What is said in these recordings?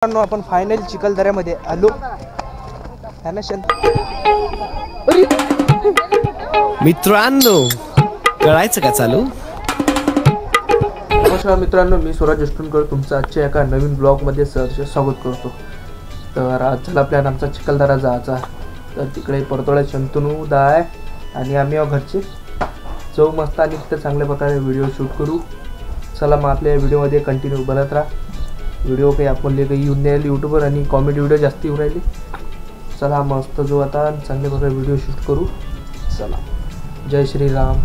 आपण फायनल चिखलदऱ्यामध्ये आलो. मित्रांनो कळायचं का चालू. नमस्कार मित्रांनो, मी सूरज अष्टुनकर तुमचं आजच्या एका नवीन ब्लॉगमध्ये सहर्ष स्वागत करतो. तर आज झाला प्लॅन आमचा चिखलदरा जायचा. तर तिकडे परतोळ्यात शंतनू दा आहे आणि आम्ही घरचे जाऊ मस्त आणि तिथे चांगल्या प्रकारे व्हिडिओ शूट करू. चला मग आपल्या व्हिडिओमध्ये कंटिन्यू बनत राहा. व्हिडिओ काही आपले काही येऊन द्यायला यूट्यूबवर आणि कॉमेडी व्हिडिओ जास्त येऊ राहिले. चला मस्त जो आता चांगल्या प्रकारे व्हिडिओ शूट करू. चला, जय श्रीराम.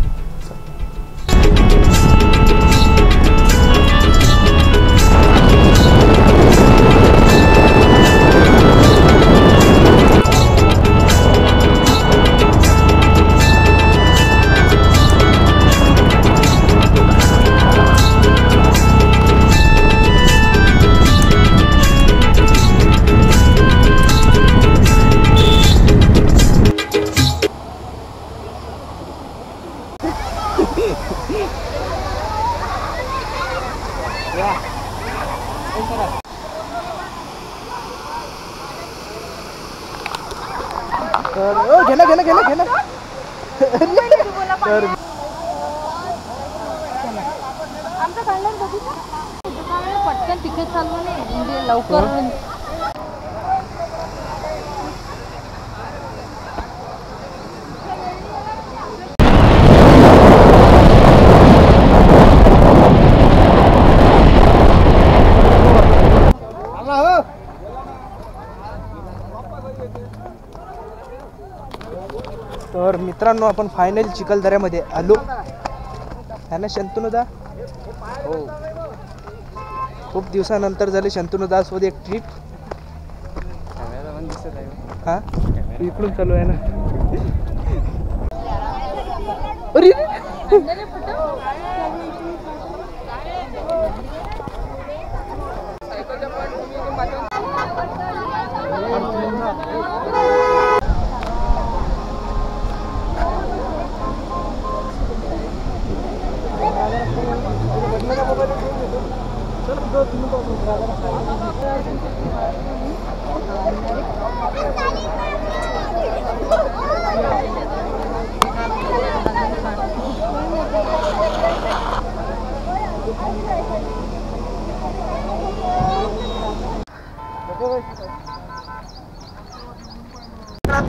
घेणं तर आमचं काढलं पटकन तिकीट चालू नाही म्हणजे लवकर. तर मित्रांनो आपण फायनल चिखलदऱ्यामध्ये आलो. है ना शंतनू दा? हो, खूप दिवसानंतर झाले शंतनू दा सोबत एक ट्रिप. हा इकडून चालू आहे ना. अरे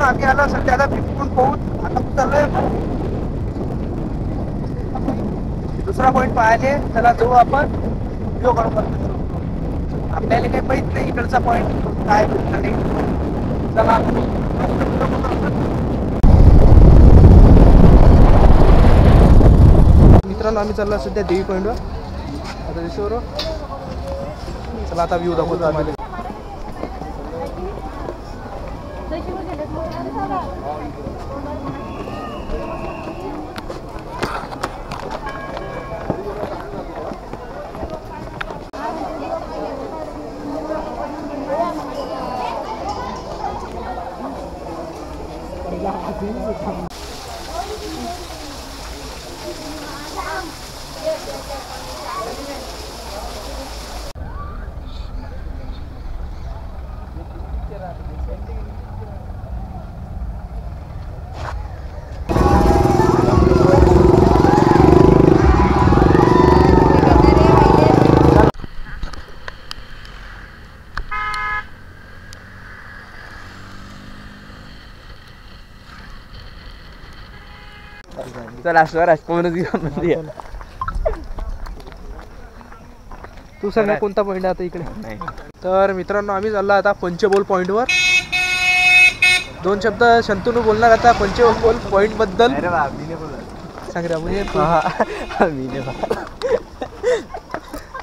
आम्ही आलो सध्या आता फिरून पोहून आता चाललोय दुसरा पॉईंट पाहायले. चला जाऊ आपण व्हिडिओ काढून करतो. आपल्याला काही माहित नाही इकडचा पॉईंट काय नाही. चला मित्रांनो, आम्ही चाललो सध्या देवी पॉईंटवर. आता दिसवर चला आता व्ह्यू दाखवतो आम्हाला. तू सांग कोणता पॉईंट आहे आता इकडे. तर मित्रांनो, आम्ही चाललो आता पंचबोल पॉईंटवर. दोन शब्द शंतनू बोलणार आता पंचबोल पॉईंट बद्दल. सांग रे म्हणजे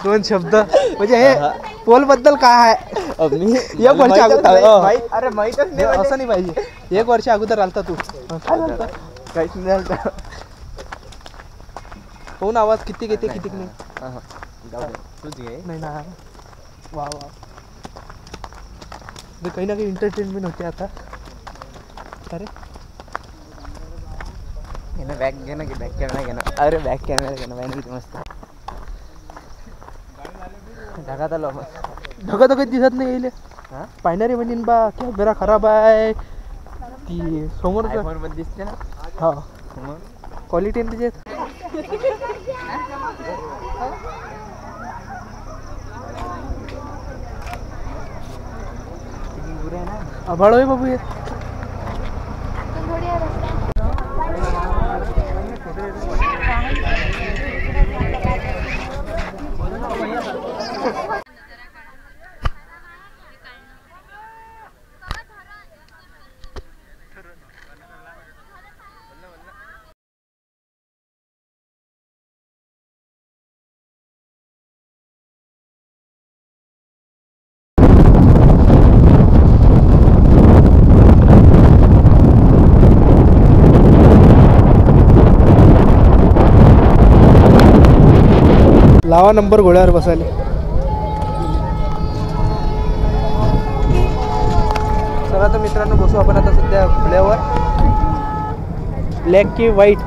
दोन शब्द म्हणजे हे पोल बद्दल काय आहे. एक वर्ष अगोदर अरे माहीतच नाही असं नाही पाहिजे. एक वर्ष अगोदर आलता तू काहीच नाही आलता. फोन आवाज किती घेते किती नाही नाही ना. वा वा, काही ना काही एंटरटेनमेंट होते आता. अरे बॅक घे ना, बॅक कॅमेरा घे ना. अरे बॅक कॅमेरा घे ना, किती मस्त ढगात आलो. ढगत दिसत नाही येईल पायणारी म्हणीन बा कॅमेरा खराब आहे ती समोर दिसते ना हा क्वालिटी त्याच्यात आभाळ आहे बाबू हे थोडी आहे रस्ता. लावा नंबर घोड्यावर बसायला चला तर मित्रांनो बसू आपण आता सध्या घोड्यावर ब्लॅक की व्हाईट